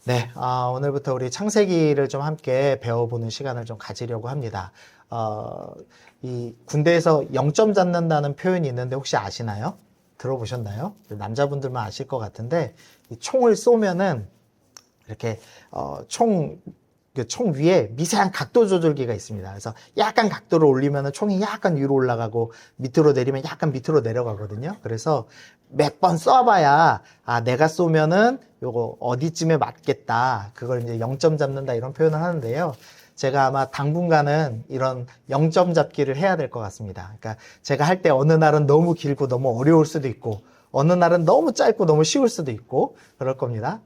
네, 오늘부터 우리 창세기를 좀 함께 배워보는 시간을 좀 가지려고 합니다. 이 군대에서 0점 잡는다는 표현이 있는데 혹시 아시나요? 들어보셨나요? 남자분들만 아실 것 같은데, 이 총을 쏘면은 이렇게, 총 위에 미세한 각도 조절기가 있습니다. 그래서 약간 각도를 올리면 총이 약간 위로 올라가고 밑으로 내리면 약간 밑으로 내려가거든요. 그래서 몇 번 쏴봐야 내가 쏘면은 요거 어디쯤에 맞겠다. 그걸 이제 0점 잡는다 이런 표현을 하는데요. 제가 아마 당분간은 이런 0점 잡기를 해야 될 것 같습니다. 그러니까 제가 할 때 어느 날은 너무 길고 너무 어려울 수도 있고 어느 날은 너무 짧고 너무 쉬울 수도 있고 그럴 겁니다.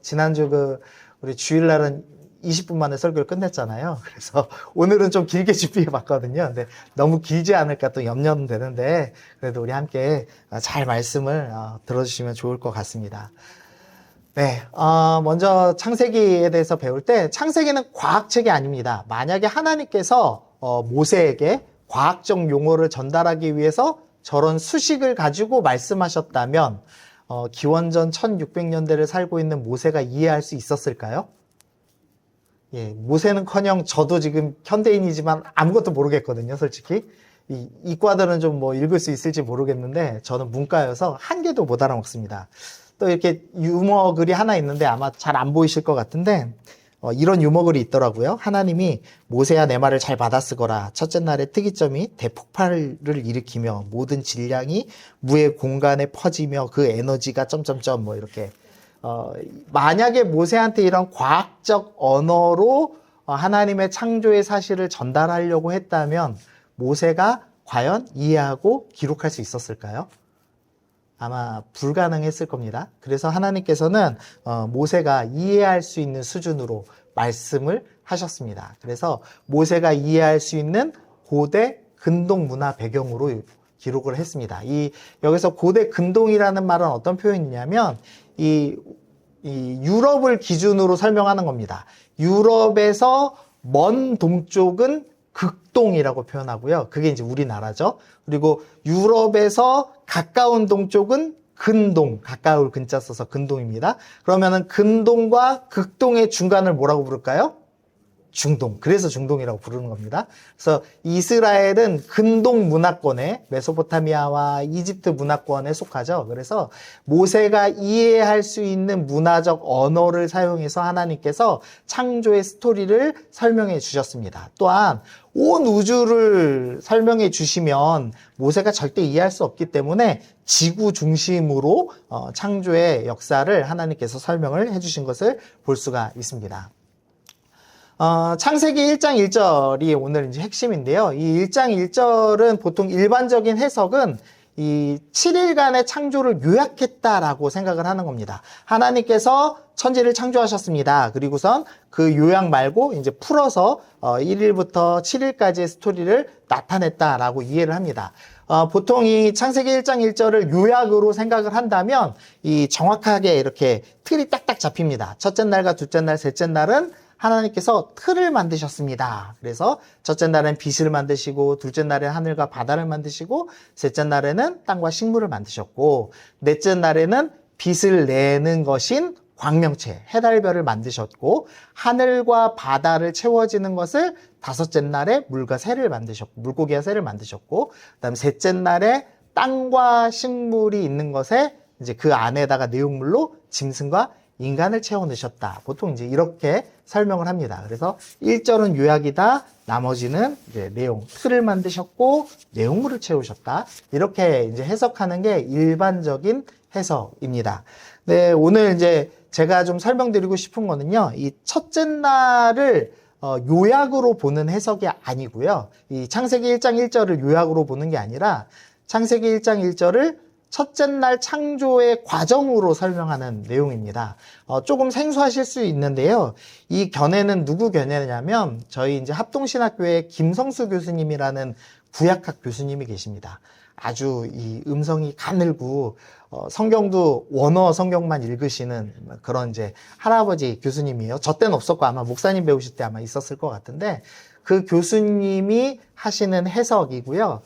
지난주 우리 주일날은 20분 만에 설교를 끝냈잖아요. 그래서 오늘은 좀 길게 준비해 봤거든요. 근데 너무 길지 않을까 또 염려는 되는데 그래도 우리 함께 잘 말씀을 들어주시면 좋을 것 같습니다. 네, 먼저 창세기에 대해서 배울 때 창세기는 과학책이 아닙니다. 만약에 하나님께서 모세에게 과학적 용어를 전달하기 위해서 저런 수식을 가지고 말씀하셨다면 기원전 1600년대를 살고 있는 모세가 이해할 수 있었을까요? 예, 모세는커녕 저도 지금 현대인이지만 아무것도 모르겠거든요, 솔직히. 이과들은 좀 뭐 읽을 수 있을지 모르겠는데 저는 문과여서 한 개도 못 알아먹습니다. 또 이렇게 유머 글이 하나 있는데 아마 잘 안 보이실 것 같은데 이런 유머 글이 있더라고요. 하나님이 모세야 내 말을 잘 받아쓰거라. 첫째 날의 특이점이 대폭발을 일으키며 모든 질량이 무의 공간에 퍼지며 그 에너지가 점점점 뭐 이렇게 만약에 모세한테 이런 과학적 언어로 하나님의 창조의 사실을 전달하려고 했다면 모세가 과연 이해하고 기록할 수 있었을까요? 아마 불가능했을 겁니다. 그래서 하나님께서는 모세가 이해할 수 있는 수준으로 말씀을 하셨습니다. 그래서 모세가 이해할 수 있는 고대 근동 문화 배경으로 기록을 했습니다. 여기서 고대 근동이라는 말은 어떤 표현이냐면 이 유럽을 기준으로 설명하는 겁니다. 유럽에서 먼 동쪽은 극동이라고 표현하고요. 그게 이제 우리나라죠. 그리고 유럽에서 가까운 동쪽은 근동, 가까울 근자 써서 근동입니다. 그러면은 근동과 극동의 중간을 뭐라고 부를까요? 중동. 그래서 중동이라고 부르는 겁니다. 그래서 이스라엘은 근동 문화권에 메소포타미아와 이집트 문화권에 속하죠. 그래서 모세가 이해할 수 있는 문화적 언어를 사용해서 하나님께서 창조의 스토리를 설명해 주셨습니다. 또한 온 우주를 설명해 주시면 모세가 절대 이해할 수 없기 때문에 지구 중심으로 창조의 역사를 하나님께서 설명을 해 주신 것을 볼 수가 있습니다. 창세기 1장 1절이 오늘 이제 핵심인데요. 이 1장 1절은 보통 일반적인 해석은 이 7일간의 창조를 요약했다라고 생각을 하는 겁니다. 하나님께서 천지를 창조하셨습니다. 그리고선 그 요약 말고 이제 풀어서 1일부터 7일까지의 스토리를 나타냈다라고 이해를 합니다. 보통 이 창세기 1장 1절을 요약으로 생각을 한다면 이 정확하게 이렇게 틀이 딱딱 잡힙니다. 첫째 날과 둘째 날, 셋째 날은 하나님께서 틀을 만드셨습니다. 그래서 첫째 날엔 빛을 만드시고 둘째 날엔 하늘과 바다를 만드시고 셋째 날에는 땅과 식물을 만드셨고 넷째 날에는 빛을 내는 것인 광명체, 해달별을 만드셨고 하늘과 바다를 채워지는 것을 다섯째 날에 물과 새를 만드셨고 물고기와 새를 만드셨고 그다음에 셋째 날에 땅과 식물이 있는 것에 이제 그 안에다가 내용물로 짐승과 인간을 채워 넣으셨다. 보통 이제 이렇게 설명을 합니다. 그래서 1절은 요약이다. 나머지는 이제 내용, 틀을 만드셨고 내용물을 채우셨다. 이렇게 이제 해석하는 게 일반적인 해석입니다. 네, 오늘 이제 제가 좀 설명드리고 싶은 거는요. 이 첫째 날을 요약으로 보는 해석이 아니고요. 이 창세기 1장 1절을 요약으로 보는 게 아니라 창세기 1장 1절을 첫째 날 창조의 과정으로 설명하는 내용입니다. 조금 생소하실 수 있는데요. 이 견해는 누구 견해냐면 저희 이제 합동신학교의 김성수 교수님이라는 구약학 교수님이 계십니다. 아주 이 음성이 가늘고 성경도 원어 성경만 읽으시는 그런 이제 할아버지 교수님이에요. 저 때는 없었고 아마 목사님 배우실 때 아마 있었을 것 같은데 그 교수님이 하시는 해석이고요.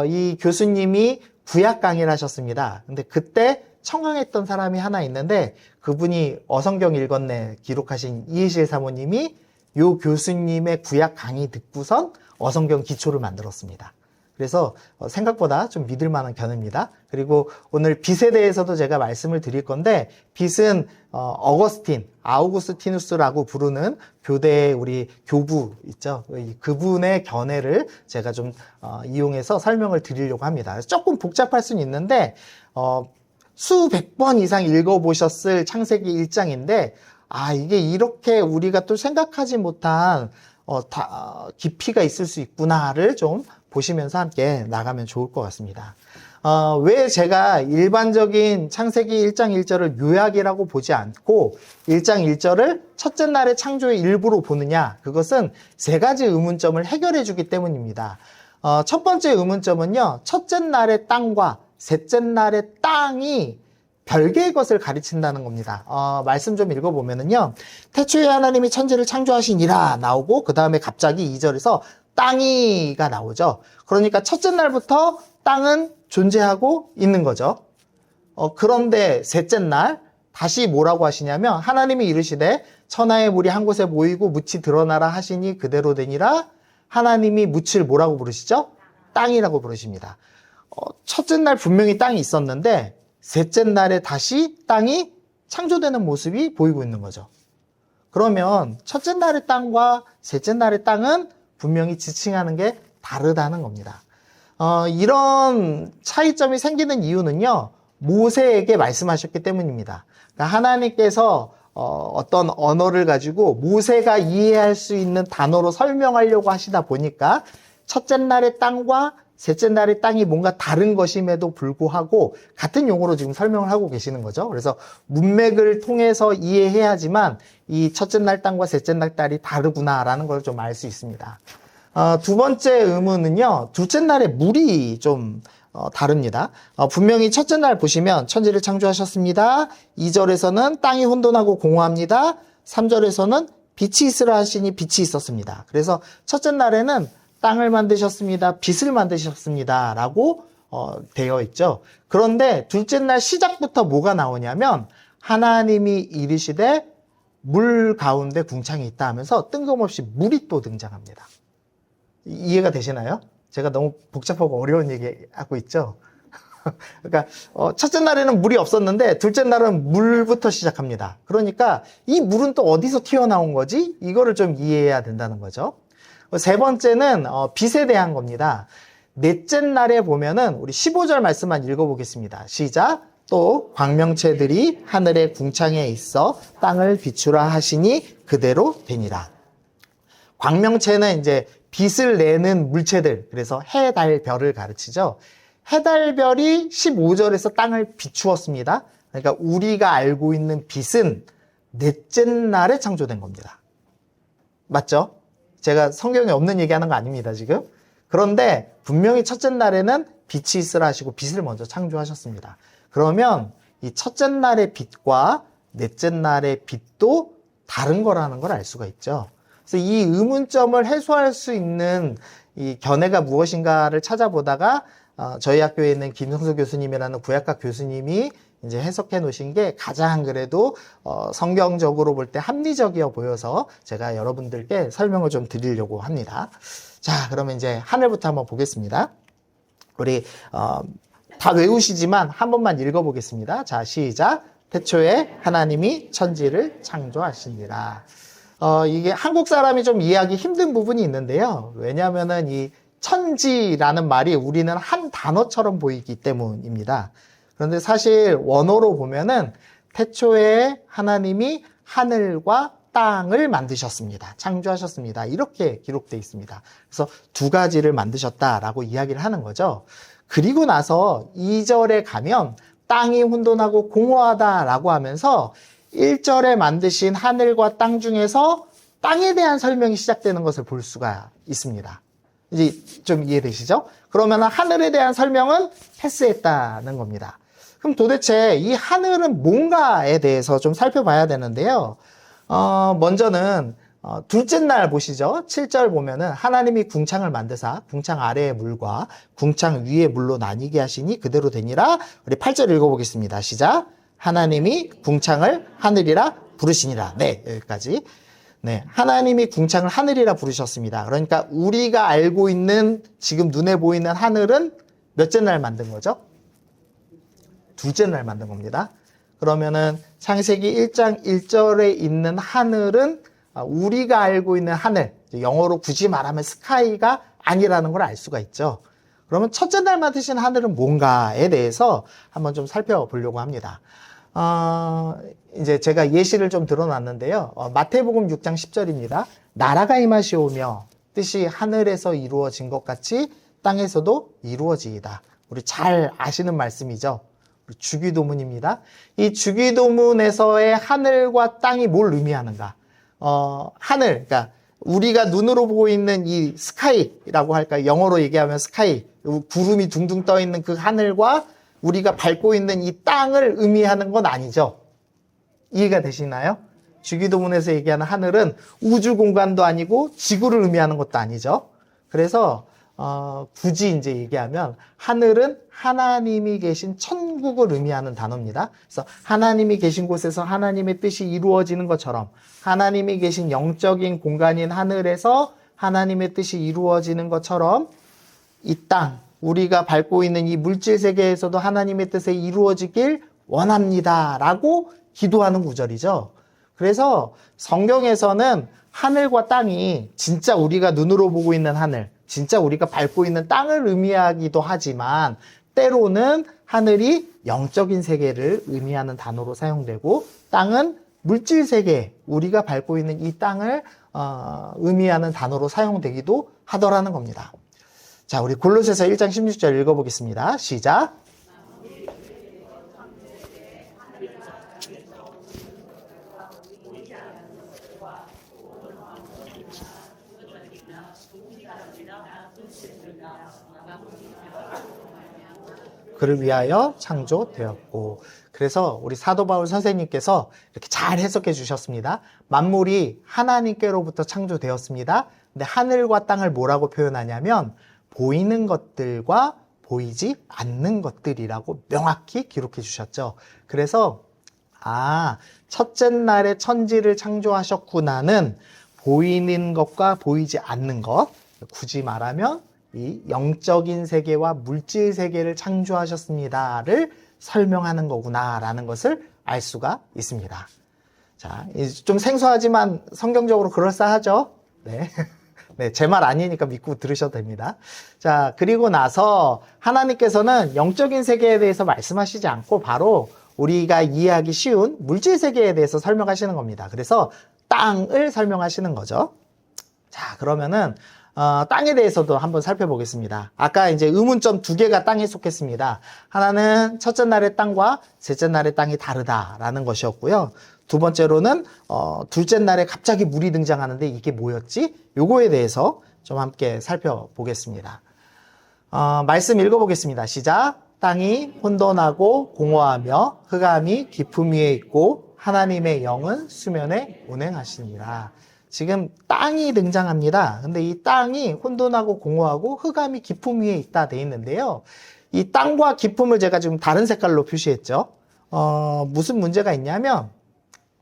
이 교수님이 구약 강의를 하셨습니다. 근데 그때 청강했던 사람이 하나 있는데 그분이 어성경 읽었네 기록하신 이해실 사모님이 요 교수님의 구약 강의 듣고선 어성경 기초를 만들었습니다. 그래서 생각보다 좀 믿을 만한 견해입니다. 그리고 오늘 빛에 대해서도 제가 말씀을 드릴 건데 빛은 아우구스티누스라고 부르는 교대의 우리 교부 있죠. 그분의 견해를 제가 좀 이용해서 설명을 드리려고 합니다. 조금 복잡할 수는 있는데 수백 번 이상 읽어보셨을 창세기 1장인데 이게 이렇게 우리가 또 생각하지 못한 깊이가 있을 수 있구나를 좀 보시면서 함께 나가면 좋을 것 같습니다. 왜 제가 일반적인 창세기 1장 1절을 요약이라고 보지 않고 1장 1절을 첫째 날의 창조의 일부로 보느냐? 그것은 세 가지 의문점을 해결해 주기 때문입니다. 첫 번째 의문점은요, 첫째 날의 땅과 셋째 날의 땅이 별개의 것을 가르친다는 겁니다. 말씀 좀 읽어보면은요, 태초에 하나님이 천지를 창조하시니라 나오고, 그 다음에 갑자기 2절에서 땅이가 나오죠. 그러니까 첫째 날부터 땅은 존재하고 있는 거죠. 그런데 셋째 날 다시 뭐라고 하시냐면 하나님이 이르시되 천하의 물이 한 곳에 모이고 묻이 드러나라 하시니 그대로 되니라. 하나님이 묻을 뭐라고 부르시죠? 땅이라고 부르십니다. 첫째 날 분명히 땅이 있었는데 셋째 날에 다시 땅이 창조되는 모습이 보이고 있는 거죠. 그러면 첫째 날의 땅과 셋째 날의 땅은 분명히 지칭하는 게 다르다는 겁니다. 이런 차이점이 생기는 이유는요, 모세에게 말씀하셨기 때문입니다. 그러니까 하나님께서 어떤 언어를 가지고 모세가 이해할 수 있는 단어로 설명하려고 하시다 보니까 첫째 날의 땅과 셋째 날의 땅이 뭔가 다른 것임에도 불구하고 같은 용어로 지금 설명을 하고 계시는 거죠. 그래서 문맥을 통해서 이해해야지만 이 첫째 날 땅과 셋째 날 땅이 다르구나라는 걸 좀 알 수 있습니다. 두 번째 의문은요, 둘째 날의 물이 좀 다릅니다. 분명히 첫째 날 보시면 천지를 창조하셨습니다. 2절에서는 땅이 혼돈하고 공허합니다. 3절에서는 빛이 있으라 하시니 빛이 있었습니다. 그래서 첫째 날에는 땅을 만드셨습니다. 빛을 만드셨습니다. 라고 되어 있죠. 그런데 둘째 날 시작부터 뭐가 나오냐면 하나님이 이르시되 물 가운데 궁창이 있다 하면서 뜬금없이 물이 또 등장합니다. 이해가 되시나요? 제가 너무 복잡하고 어려운 얘기하고 있죠. 그러니까 첫째 날에는 물이 없었는데 둘째 날은 물부터 시작합니다. 그러니까 이 물은 또 어디서 튀어나온 거지? 이거를 좀 이해해야 된다는 거죠. 세 번째는 빛에 대한 겁니다. 넷째 날에 보면은 우리 15절 말씀만 읽어보겠습니다. 시작. 또 광명체들이 하늘의 궁창에 있어 땅을 비추라 하시니 그대로 되니라. 광명체는 이제 빛을 내는 물체들, 그래서 해, 달, 별을 가르치죠. 해, 달, 별이 15절에서 땅을 비추었습니다. 그러니까 우리가 알고 있는 빛은 넷째 날에 창조된 겁니다. 맞죠? 제가 성경에 없는 얘기하는 거 아닙니다, 지금. 그런데 분명히 첫째 날에는 빛이 있으라 하시고 빛을 먼저 창조하셨습니다. 그러면 이 첫째 날의 빛과 넷째 날의 빛도 다른 거라는 걸 알 수가 있죠. 그래서 이 의문점을 해소할 수 있는 이 견해가 무엇인가를 찾아보다가 저희 학교에 있는 김성수 교수님이라는 구약학 교수님이 이제 해석해 놓으신 게 가장 그래도 성경적으로 볼 때 합리적이어 보여서 제가 여러분들께 설명을 좀 드리려고 합니다. 자, 그러면 이제 하늘부터 한번 보겠습니다. 우리 다 외우시지만 한 번만 읽어보겠습니다. 자, 시작. 태초에 하나님이 천지를 창조하시니라. 이게 한국 사람이 좀 이해하기 힘든 부분이 있는데요. 왜냐하면은 이 천지라는 말이 우리는 한 단어처럼 보이기 때문입니다. 그런데 사실 원어로 보면은 태초에 하나님이 하늘과 땅을 만드셨습니다. 창조하셨습니다. 이렇게 기록되어 있습니다. 그래서 두 가지를 만드셨다라고 이야기를 하는 거죠. 그리고 나서 2절에 가면 땅이 혼돈하고 공허하다라고 하면서 1절에 만드신 하늘과 땅 중에서 땅에 대한 설명이 시작되는 것을 볼 수가 있습니다. 이제 좀 이해되시죠? 그러면 하늘에 대한 설명은 패스했다는 겁니다. 그럼 도대체 이 하늘은 뭔가에 대해서 좀 살펴봐야 되는데요. 먼저는 둘째 날 보시죠. 7절 보면은 하나님이 궁창을 만드사 궁창 아래의 물과 궁창 위의 물로 나뉘게 하시니 그대로 되니라. 우리 8절 읽어보겠습니다. 시작. 하나님이 궁창을 하늘이라 부르시니라. 네, 여기까지. 네, 하나님이 궁창을 하늘이라 부르셨습니다. 그러니까 우리가 알고 있는 지금 눈에 보이는 하늘은 몇째 날 만든 거죠? 둘째 날 만든 겁니다. 그러면은 창세기 1장 1절에 있는 하늘은 우리가 알고 있는 하늘, 영어로 굳이 말하면 스카이가 아니라는 걸 알 수가 있죠. 그러면 첫째 날 만드신 하늘은 뭔가에 대해서 한번 좀 살펴보려고 합니다. 이제 제가 예시를 좀 들어놨는데요. 마태복음 6장 10절입니다. 나라가 임하시오며 뜻이 하늘에서 이루어진 것 같이 땅에서도 이루어지이다. 우리 잘 아시는 말씀이죠. 주기도문입니다. 이 주기도문에서의 하늘과 땅이 뭘 의미하는가? 하늘, 그러니까 우리가 눈으로 보고 있는 이 스카이라고 할까요? 영어로 얘기하면 스카이, 구름이 둥둥 떠 있는 그 하늘과 우리가 밟고 있는 이 땅을 의미하는 건 아니죠. 이해가 되시나요? 주기도문에서 얘기하는 하늘은 우주 공간도 아니고 지구를 의미하는 것도 아니죠. 그래서 굳이 이제 얘기하면 하늘은 하나님이 계신 천국을 의미하는 단어입니다. 그래서 하나님이 계신 곳에서 하나님의 뜻이 이루어지는 것처럼 하나님이 계신 영적인 공간인 하늘에서 하나님의 뜻이 이루어지는 것처럼 이 땅, 우리가 밟고 있는 이 물질 세계에서도 하나님의 뜻에 이루어지길 원합니다. 라고 기도하는 구절이죠. 그래서 성경에서는 하늘과 땅이 진짜 우리가 눈으로 보고 있는 하늘, 진짜 우리가 밟고 있는 땅을 의미하기도 하지만 때로는 하늘이 영적인 세계를 의미하는 단어로 사용되고 땅은 물질 세계, 우리가 밟고 있는 이 땅을 의미하는 단어로 사용되기도 하더라는 겁니다. 자, 우리 골로새서 1장 16절 읽어보겠습니다. 시작. 그를 위하여 창조되었고. 그래서 우리 사도 바울 선생님께서 이렇게 잘 해석해 주셨습니다. 만물이 하나님께로부터 창조되었습니다. 근데 하늘과 땅을 뭐라고 표현하냐면 보이는 것들과 보이지 않는 것들이라고 명확히 기록해 주셨죠. 그래서 첫째 날에 천지를 창조하셨구나는 보이는 것과 보이지 않는 것, 굳이 말하면 이 영적인 세계와 물질 세계를 창조하셨습니다를 설명하는 거구나라는 것을 알 수가 있습니다. 자, 좀 생소하지만 성경적으로 그럴싸하죠? 네. 네, 제 말 아니니까 믿고 들으셔도 됩니다. 자, 그리고 나서 하나님께서는 영적인 세계에 대해서 말씀하시지 않고 바로 우리가 이해하기 쉬운 물질 세계에 대해서 설명하시는 겁니다. 그래서 땅을 설명하시는 거죠. 자, 그러면은 땅에 대해서도 한번 살펴보겠습니다. 아까 이제 의문점 2개가 땅에 속했습니다. 하나는 첫째 날의 땅과 셋째 날의 땅이 다르다라는 것이었고요. 두 번째로는 둘째 날에 갑자기 물이 등장하는데 이게 뭐였지? 요거에 대해서 좀 함께 살펴보겠습니다. 말씀 읽어보겠습니다. 시작. 땅이 혼돈하고 공허하며 흑암이 깊음 위에 있고 하나님의 영은 수면에 운행하시니라. 지금 땅이 등장합니다. 근데 이 땅이 혼돈하고 공허하고 흑암이 깊음 위에 있다 돼 있는데요. 이 땅과 깊음을 제가 지금 다른 색깔로 표시했죠. 무슨 문제가 있냐면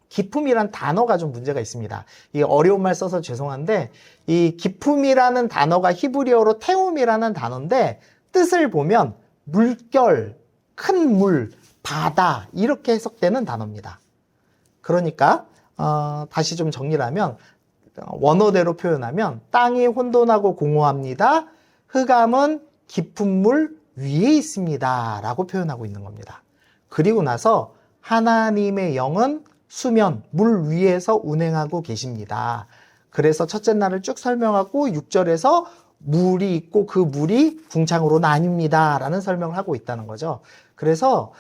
깊음이란 단어가 좀 문제가 있습니다. 이 어려운 말 써서 죄송한데 이 깊음이라는 단어가 히브리어로 테움이라는 단어인데 뜻을 보면 물결, 큰 물, 바다 이렇게 해석되는 단어입니다. 그러니까 다시 좀 정리를 하면 원어대로 표현하면 땅이 혼돈하고 공허합니다. 흑암은 깊은 물 위에 있습니다. 라고 표현하고 있는 겁니다. 그리고 나서 하나님의 영은 수면, 물 위에서 운행하고 계십니다. 그래서 첫째 날을 쭉 설명하고 6절에서 물이 있고 그 물이 궁창으로 나뉩니다. 라는 설명을 하고 있다는 거죠. 그래서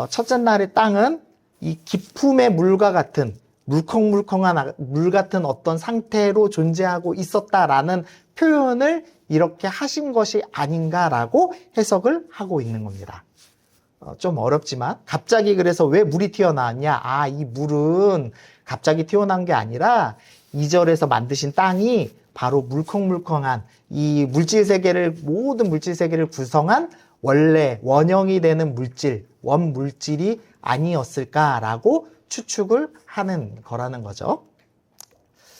첫째 날의 땅은 이 깊음의 물과 같은 물컹물컹한 물 같은 어떤 상태로 존재하고 있었다라는 표현을 이렇게 하신 것이 아닌가라고 해석을 하고 있는 겁니다. 좀 어렵지만 갑자기 그래서 왜 물이 튀어나왔냐? 아, 이 물은 갑자기 튀어나온 게 아니라 2절에서 만드신 땅이 바로 물컹물컹한 이 물질 세계를 모든 물질 세계를 구성한 원래 원형이 되는 물질, 원물질이 아니었을까라고 추측을 하는 거라는 거죠.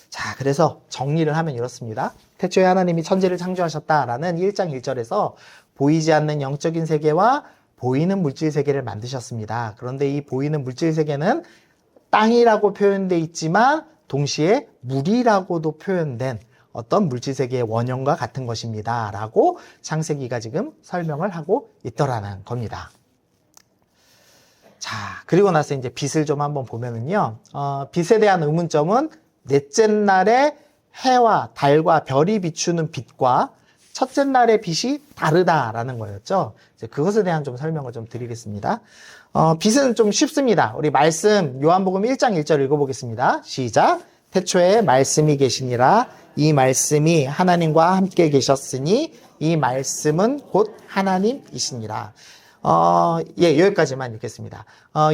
자, 그래서 정리를 하면 이렇습니다. 태초에 하나님이 천지를 창조하셨다라는 1장 1절에서 보이지 않는 영적인 세계와 보이는 물질 세계를 만드셨습니다. 그런데 이 보이는 물질 세계는 땅이라고 표현되어 있지만 동시에 물이라고도 표현된 어떤 물질 세계의 원형과 같은 것입니다. 라고 창세기가 지금 설명을 하고 있더라는 겁니다. 자, 그리고 나서 이제 빛을 좀 한번 보면은요, 빛에 대한 의문점은 넷째 날에 해와 달과 별이 비추는 빛과 첫째 날의 빛이 다르다라는 거였죠. 이제 그것에 대한 좀 설명을 좀 드리겠습니다. 빛은 좀 쉽습니다. 우리 말씀 요한복음 1장 1절 읽어보겠습니다. 시작. 태초에 말씀이 계시니라. 이 말씀이 하나님과 함께 계셨으니 이 말씀은 곧 하나님이시니라. 예, 여기까지만 읽겠습니다.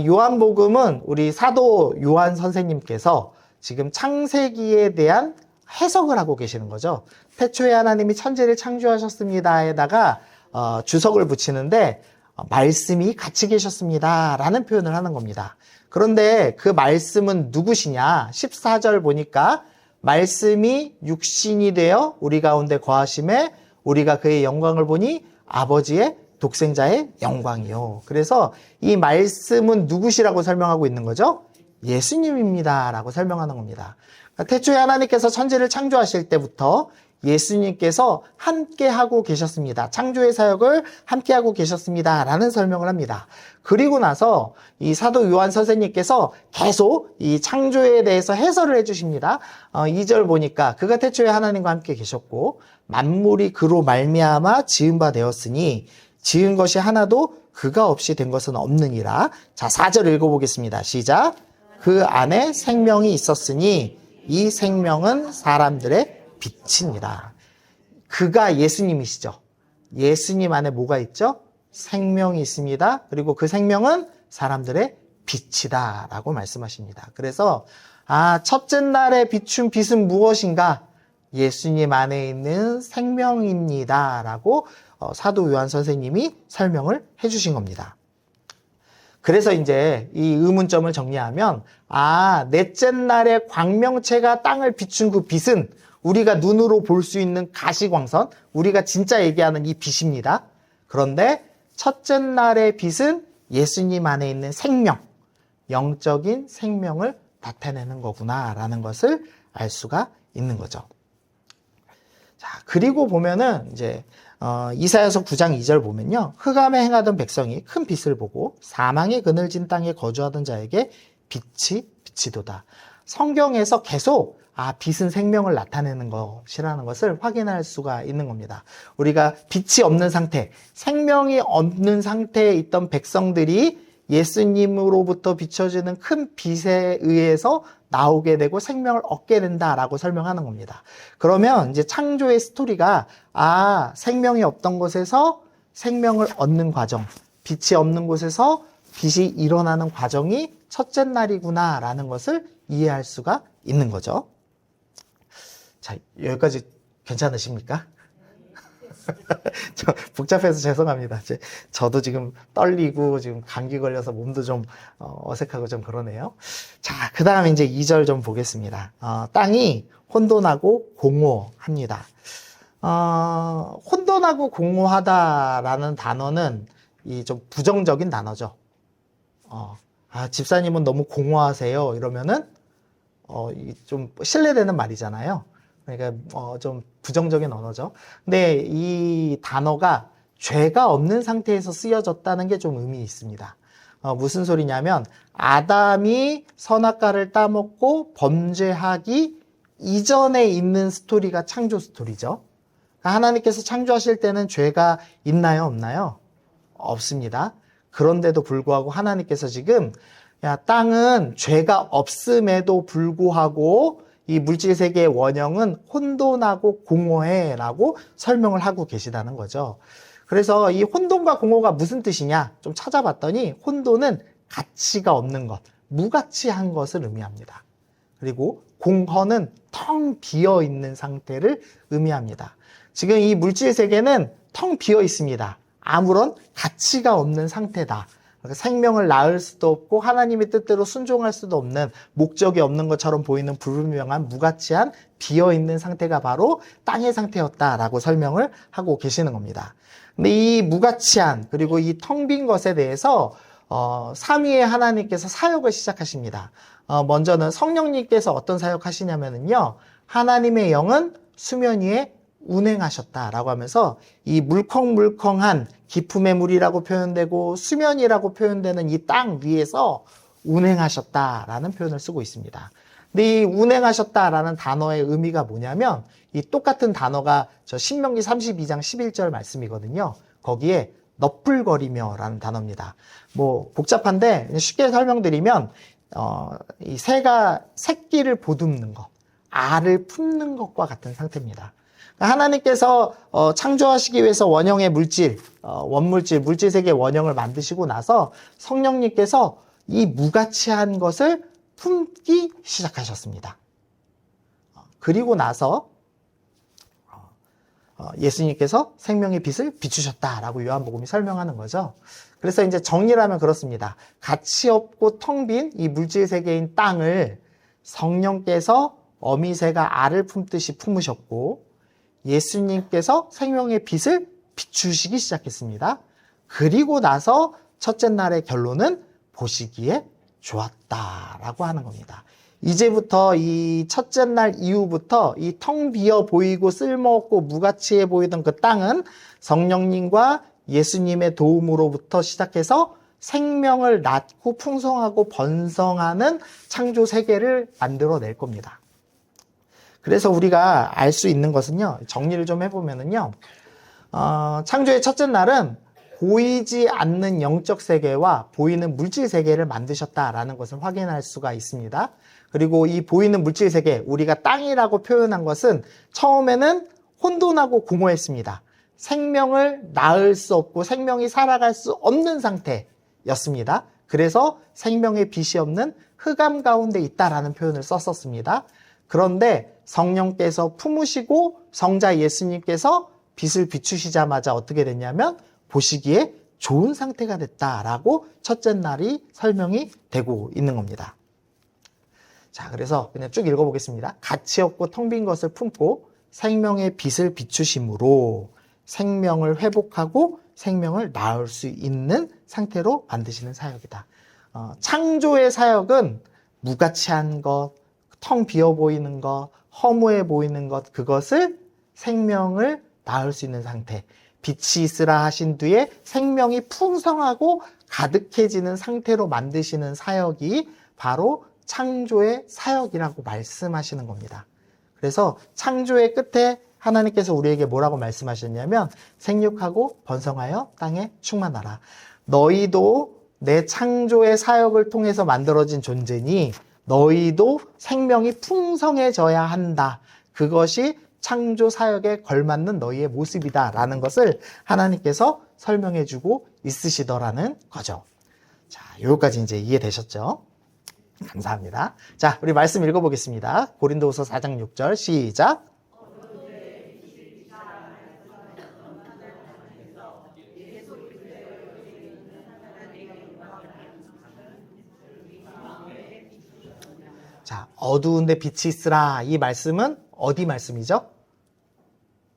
요한복음은 우리 사도 요한 선생님께서 지금 창세기에 대한 해석을 하고 계시는 거죠. 태초에 하나님이 천지를 창조하셨습니다에다가 주석을 붙이는데 말씀이 같이 계셨습니다 라는 표현을 하는 겁니다. 그런데 그 말씀은 누구시냐? 14절 보니까 말씀이 육신이 되어 우리 가운데 거하심에 우리가 그의 영광을 보니 아버지의 독생자의 영광이요. 그래서 이 말씀은 누구시라고 설명하고 있는 거죠? 예수님입니다 라고 설명하는 겁니다. 태초에 하나님께서 천지를 창조하실 때부터 예수님께서 함께하고 계셨습니다. 창조의 사역을 함께하고 계셨습니다 라는 설명을 합니다. 그리고 나서 이 사도 요한 선생님께서 계속 이 창조에 대해서 해설을 해주십니다. 2절 보니까 그가 태초에 하나님과 함께 계셨고 만물이 그로 말미암아 지은 바 되었으니 지은 것이 하나도 그가 없이 된 것은 없느니라. 자, 4절 읽어보겠습니다. 시작. 그 안에 생명이 있었으니 이 생명은 사람들의 빛입니다. 그가 예수님이시죠. 예수님 안에 뭐가 있죠? 생명이 있습니다. 그리고 그 생명은 사람들의 빛이다 라고 말씀하십니다. 그래서 첫째 날에 비춘 빛은 무엇인가? 예수님 안에 있는 생명입니다 라고 사도 요한 선생님이 설명을 해주신 겁니다. 그래서 이제 이 의문점을 정리하면 넷째 날에 광명체가 땅을 비춘 그 빛은 우리가 눈으로 볼 수 있는 가시광선, 우리가 진짜 얘기하는 이 빛입니다. 그런데 첫째 날의 빛은 예수님 안에 있는 생명, 영적인 생명을 나타내는 거구나라는 것을 알 수가 있는 거죠. 자, 그리고 보면은 이제 이사야서 9장 2절 보면요. 흑암에 행하던 백성이 큰 빛을 보고 사망의 그늘진 땅에 거주하던 자에게 빛이 비치도다. 성경에서 계속 빛은 생명을 나타내는 것이라는 것을 확인할 수가 있는 겁니다. 우리가 빛이 없는 상태, 생명이 없는 상태에 있던 백성들이 예수님으로부터 비춰지는 큰 빛에 의해서 나오게 되고 생명을 얻게 된다라고 설명하는 겁니다. 그러면 이제 창조의 스토리가 생명이 없던 곳에서 생명을 얻는 과정, 빛이 없는 곳에서 빛이 일어나는 과정이 첫째 날이구나라는 것을 이해할 수가 있는 거죠. 자, 여기까지 괜찮으십니까? 복잡해서 죄송합니다. 저도 지금 떨리고 지금 감기 걸려서 몸도 좀 어색하고 좀 그러네요. 자, 그 다음에 이제 2절 좀 보겠습니다. 땅이 혼돈하고 공허합니다. 혼돈하고 공허하다라는 단어는 이 좀 부정적인 단어죠. 집사님은 너무 공허하세요. 이러면은 좀 신뢰되는 말이잖아요. 그러니까 좀 부정적인 언어죠. 근데 이 단어가 죄가 없는 상태에서 쓰여졌다는 게 좀 의미 있습니다. 무슨 소리냐면 아담이 선악과를 따먹고 범죄하기 이전에 있는 스토리가 창조 스토리죠. 하나님께서 창조하실 때는 죄가 있나요? 없나요? 없습니다. 그런데도 불구하고 하나님께서 지금 땅은 죄가 없음에도 불구하고 이 물질세계의 원형은 혼돈하고 공허해 라고 설명을 하고 계시다는 거죠. 그래서 이 혼돈과 공허가 무슨 뜻이냐 좀 찾아봤더니 혼돈은 가치가 없는 것, 무가치한 것을 의미합니다. 그리고 공허는 텅 비어 있는 상태를 의미합니다. 지금 이 물질 세계는 텅 비어 있습니다. 아무런 가치가 없는 상태다. 생명을 낳을 수도 없고 하나님의 뜻대로 순종할 수도 없는, 목적이 없는 것처럼 보이는 불분명한 무가치한 비어있는 상태가 바로 땅의 상태였다라고 설명을 하고 계시는 겁니다. 근데 이 무가치한 그리고 이 텅 빈 것에 대해서 삼위의 하나님께서 사역을 시작하십니다. 먼저는 성령님께서 어떤 사역 하시냐면요, 하나님의 영은 수면 위에 운행하셨다라고 하면서 이 물컹물컹한 기품의 물이라고 표현되고 수면이라고 표현되는 이 땅 위에서 운행하셨다라는 표현을 쓰고 있습니다. 근데 이 운행하셨다라는 단어의 의미가 뭐냐면, 이 똑같은 단어가 저 신명기 32장 11절 말씀이거든요. 거기에 너풀거리며라는 단어입니다. 뭐 복잡한데 쉽게 설명드리면 이 새가 새끼를 보듬는 것, 알을 품는 것과 같은 상태입니다. 하나님께서 창조하시기 위해서 원형의 물질, 원물질, 물질 세계의 원형을 만드시고 나서 성령님께서 이 무가치한 것을 품기 시작하셨습니다. 그리고 나서 예수님께서 생명의 빛을 비추셨다라고 요한복음이 설명하는 거죠. 그래서 이제 정리를 하면 그렇습니다. 가치 없고 텅 빈 이 물질 세계인 땅을 성령께서 어미새가 알을 품듯이 품으셨고, 예수님께서 생명의 빛을 비추시기 시작했습니다. 그리고 나서 첫째 날의 결론은 보시기에 좋았다라고 하는 겁니다. 이제부터 이 첫째 날 이후부터 이 텅 비어 보이고 쓸모없고 무가치해 보이던 그 땅은 성령님과 예수님의 도움으로부터 시작해서 생명을 낳고 풍성하고 번성하는 창조 세계를 만들어낼 겁니다. 그래서 우리가 알 수 있는 것은요, 정리를 좀 해보면은요, 창조의 첫째 날은 보이지 않는 영적 세계와 보이는 물질 세계를 만드셨다라는 것을 확인할 수가 있습니다. 그리고 이 보이는 물질 세계, 우리가 땅이라고 표현한 것은 처음에는 혼돈하고 공허했습니다. 생명을 낳을 수 없고 생명이 살아갈 수 없는 상태였습니다. 그래서 생명의 빛이 없는 흑암 가운데 있다라는 표현을 썼었습니다. 그런데 성령께서 품으시고 성자 예수님께서 빛을 비추시자마자 어떻게 됐냐면 보시기에 좋은 상태가 됐다라고 첫째 날이 설명이 되고 있는 겁니다. 자, 그래서 그냥 쭉 읽어보겠습니다. 가치 없고 텅 빈 것을 품고 생명의 빛을 비추심으로 생명을 회복하고 생명을 낳을 수 있는 상태로 만드시는 사역이다. 창조의 사역은 무가치한 것, 텅 비어 보이는 것, 허무해 보이는 것, 그것을 생명을 낳을 수 있는 상태, 빛이 있으라 하신 뒤에 생명이 풍성하고 가득해지는 상태로 만드시는 사역이 바로 창조의 사역이라고 말씀하시는 겁니다. 그래서 창조의 끝에 하나님께서 우리에게 뭐라고 말씀하셨냐면, 생육하고 번성하여 땅에 충만하라. 너희도 내 창조의 사역을 통해서 만들어진 존재니 너희도 생명이 풍성해져야 한다. 그것이 창조 사역에 걸맞는 너희의 모습이다 라는 것을 하나님께서 설명해 주고 있으시더라는 거죠. 자, 여기까지 이제 이해되셨죠? 감사합니다. 자, 우리 말씀 읽어보겠습니다. 고린도후서 4장 6절 시작. 자, 어두운데 빛이 있으라. 이 말씀은 어디 말씀이죠?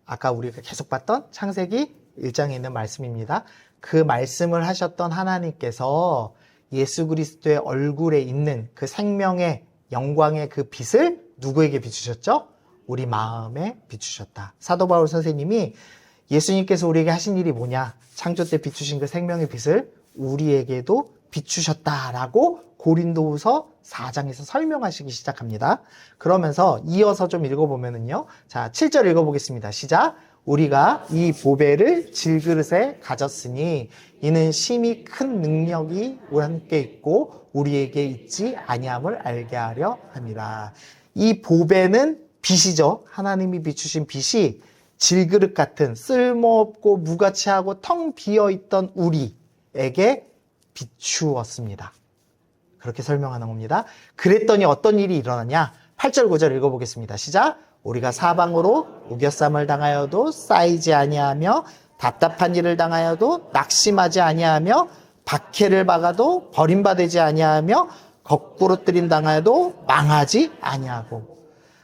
아까 우리가 계속 봤던 창세기 1장에 있는 말씀입니다. 그 말씀을 하셨던 하나님께서 예수 그리스도의 얼굴에 있는 그 생명의 영광의 그 빛을 누구에게 비추셨죠? 우리 마음에 비추셨다. 사도 바울 선생님이 예수님께서 우리에게 하신 일이 뭐냐? 창조 때 비추신 그 생명의 빛을 우리에게도 비추셨다라고 고린도후서 4장에서 설명하시기 시작합니다. 그러면서 이어서 좀 읽어보면은요. 자, 7절 읽어보겠습니다. 시작. 우리가 이 보배를 질그릇에 가졌으니 이는 심히 큰 능력이 우리 함께 있고 우리에게 있지 아니함을 알게 하려 함이라. 이 보배는 빛이죠. 하나님이 비추신 빛이 질그릇 같은 쓸모없고 무가치하고 텅 비어있던 우리에게 비추었습니다. 그렇게 설명하는 겁니다. 그랬더니 어떤 일이 일어나냐? 8절 9절 읽어보겠습니다. 시작. 우리가 사방으로 우겨쌈을 당하여도 쌓이지 아니하며 답답한 일을 당하여도 낙심하지 아니하며 박해를 박아도 버림받지 아니하며 거꾸로 뜨림 당하여도 망하지 아니하고.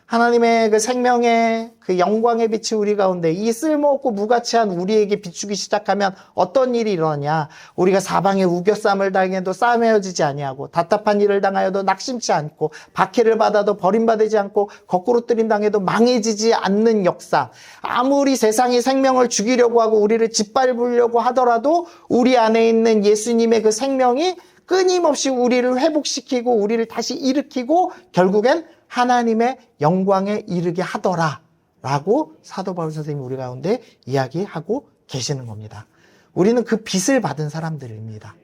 하나님의 그 생명의 그 영광의 빛이 우리 가운데 이 쓸모없고 무가치한 우리에게 비추기 시작하면 어떤 일이 일어나냐? 우리가 사방에 우겨쌈을 당해도 싸매어지지 아니하고 답답한 일을 당하여도 낙심치 않고 박해를 받아도 버림받지 않고 거꾸로 뜨림 당해도 망해지지 않는 역사. 아무리 세상이 생명을 죽이려고 하고 우리를 짓밟으려고 하더라도 우리 안에 있는 예수님의 그 생명이 끊임없이 우리를 회복시키고 우리를 다시 일으키고 결국엔 하나님의 영광에 이르게 하더라 라고 사도 바울 선생님이 우리 가운데 이야기하고 계시는 겁니다. 우리는 그 빛을 받은 사람들입니다.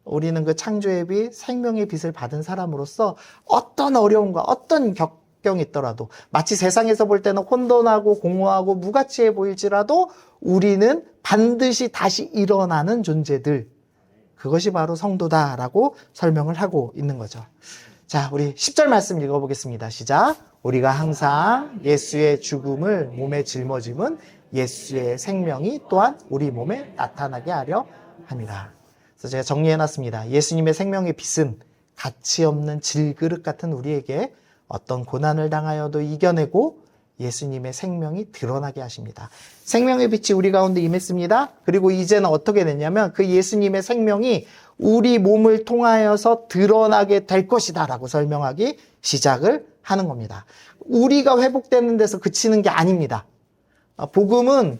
우리는 그 창조의 빛, 생명의 빛을 받은 사람으로서 어떤 어려움과 어떤 격경이 있더라도 마치 세상에서 볼 때는 혼돈하고 공허하고 무가치해 보일지라도 우리는 반드시 다시 일어나는 존재들, 그것이 바로 성도다라고 설명을 하고 있는 거죠. 자, 우리 10절 말씀 읽어보겠습니다. 시작. 우리가 항상 예수의 죽음을 몸에 짊어짐은 예수의 생명이 또한 우리 몸에 나타나게 하려 합니다. 그래서 제가 정리해놨습니다. 예수님의 생명의 빛은 가치 없는 질그릇 같은 우리에게 어떤 고난을 당하여도 이겨내고 예수님의 생명이 드러나게 하십니다. 생명의 빛이 우리 가운데 임했습니다. 그리고 이제는 어떻게 됐냐면 그 예수님의 생명이 우리 몸을 통하여서 드러나게 될 것이다 라고 설명하기 시작을 하는 겁니다. 우리가 회복되는 데서 그치는 게 아닙니다. 복음은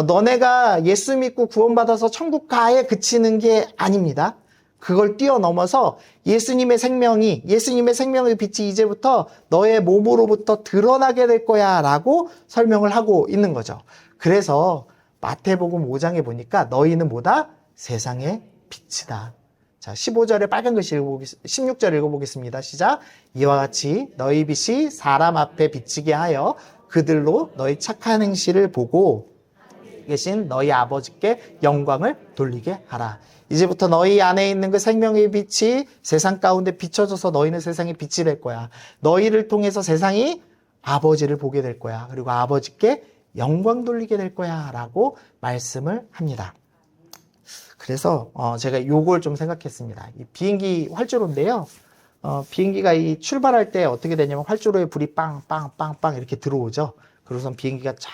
너네가 예수 믿고 구원받아서 천국 가에 그치는 게 아닙니다. 그걸 뛰어넘어서 예수님의 생명의 빛이 이제부터 너의 몸으로부터 드러나게 될 거야 라고 설명을 하고 있는 거죠. 그래서 마태복음 5장에 보니까 너희는 뭐다? 세상의 빛이다. 자, 15절에 빨간 글씨 16절 읽어보겠습니다. 시작. 이와 같이 너희 빛이 사람 앞에 비치게 하여 그들로 너희 착한 행실을 보고 계신 너희 아버지께 영광을 돌리게 하라. 이제부터 너희 안에 있는 그 생명의 빛이 세상 가운데 비춰져서 너희는 세상의 빛이 될 거야. 너희를 통해서 세상이 아버지를 보게 될 거야. 그리고 아버지께 영광 돌리게 될 거야 라고 말씀을 합니다. 그래서 제가 요걸 좀 생각했습니다. 이 비행기 활주로인데요. 비행기가 이 출발할 때 어떻게 되냐면 활주로에 불이 빵빵빵빵 이렇게 들어오죠. 그래서 비행기가 쫙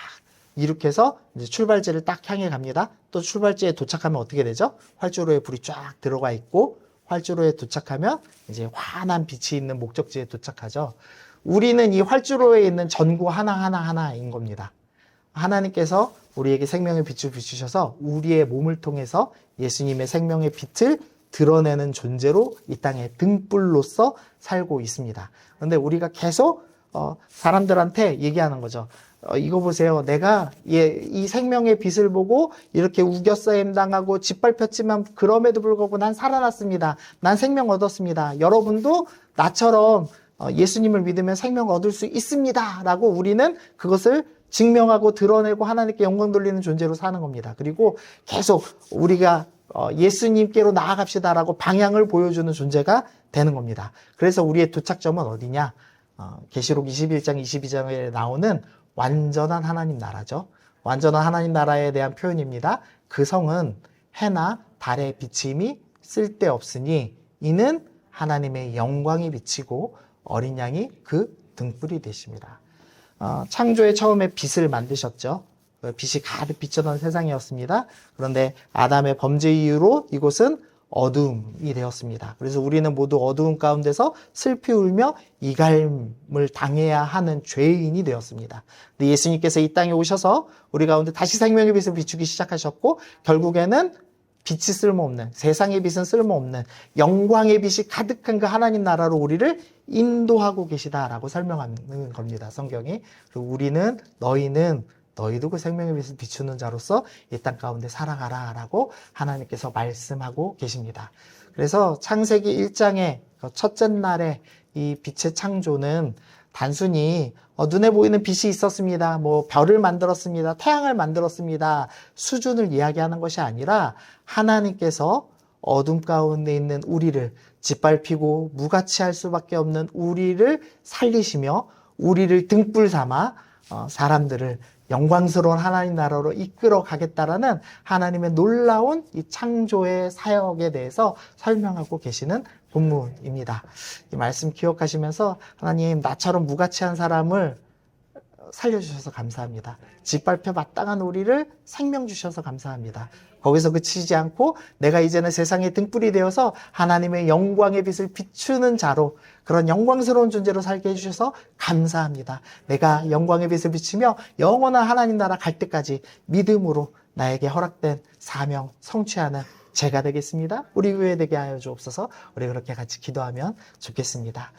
이렇게 해서 이제 출발지를 딱 향해 갑니다. 또 출발지에 도착하면 어떻게 되죠? 활주로에 불이 쫙 들어가 있고 활주로에 도착하면 이제 환한 빛이 있는 목적지에 도착하죠. 우리는 이 활주로에 있는 전구 하나하나인 겁니다. 하나님께서 우리에게 생명의 빛을 비추셔서 우리의 몸을 통해서 예수님의 생명의 빛을 드러내는 존재로 이 땅에 등불로서 살고 있습니다. 그런데 우리가 계속 사람들한테 얘기하는 거죠. 이거 보세요. 내가 이 생명의 빛을 보고 이렇게 우겨싸임 당하고 짓밟혔지만 그럼에도 불구하고 난 살아났습니다. 난 생명 얻었습니다. 여러분도 나처럼 예수님을 믿으면 생명 얻을 수 있습니다. 라고 우리는 그것을 증명하고 드러내고 하나님께 영광 돌리는 존재로 사는 겁니다. 그리고 계속 우리가 예수님께로 나아갑시다라고 방향을 보여주는 존재가 되는 겁니다. 그래서 우리의 도착점은 어디냐? 계시록 21장 22장에 나오는 완전한 하나님 나라죠. 완전한 하나님 나라에 대한 표현입니다. 그 성은 해나 달의 비침이 쓸데없으니 이는 하나님의 영광이 비치고 어린 양이 그 등불이 되십니다. 창조의 처음에 빛을 만드셨죠. 빛이 가득 비춰던 세상이었습니다. 그런데 아담의 범죄 이후로 이곳은 어두움이 되었습니다. 그래서 우리는 모두 어두움 가운데서 슬피 울며 이갈림을 당해야 하는 죄인이 되었습니다. 근데 예수님께서 이 땅에 오셔서 우리 가운데 다시 생명의 빛을 비추기 시작하셨고 결국에는 빛이 쓸모없는, 세상의 빛은 쓸모없는 영광의 빛이 가득한 그 하나님 나라로 우리를 인도하고 계시다라고 설명하는 겁니다. 성경이. 그리고 우리는 너희도 그 생명의 빛을 비추는 자로서 이 땅 가운데 살아가라라고 하나님께서 말씀하고 계십니다. 그래서 창세기 1장의 첫째 날에 이 빛의 창조는 단순히 눈에 보이는 빛이 있었습니다. 뭐 별을 만들었습니다. 태양을 만들었습니다. 수준을 이야기하는 것이 아니라 하나님께서 어둠 가운데 있는 우리를 짓밟히고 무가치할 수밖에 없는 우리를 살리시며 우리를 등불 삼아 사람들을 영광스러운 하나님 나라로 이끌어 가겠다라는 하나님의 놀라운 이 창조의 사역에 대해서 설명하고 계시는 본문입니다. 이 말씀 기억하시면서 하나님 나처럼 무가치한 사람을 살려주셔서 감사합니다. 짓밟혀 마땅한 우리를 생명 주셔서 감사합니다. 거기서 그치지 않고 내가 이제는 세상의 등불이 되어서 하나님의 영광의 빛을 비추는 자로 그런 영광스러운 존재로 살게 해주셔서 감사합니다. 내가 영광의 빛을 비추며 영원한 하나님 나라 갈 때까지 믿음으로 나에게 허락된 사명 성취하는 제가 되겠습니다. 우리 교회 되게 하여 주옵소서. 우리 그렇게 같이 기도하면 좋겠습니다.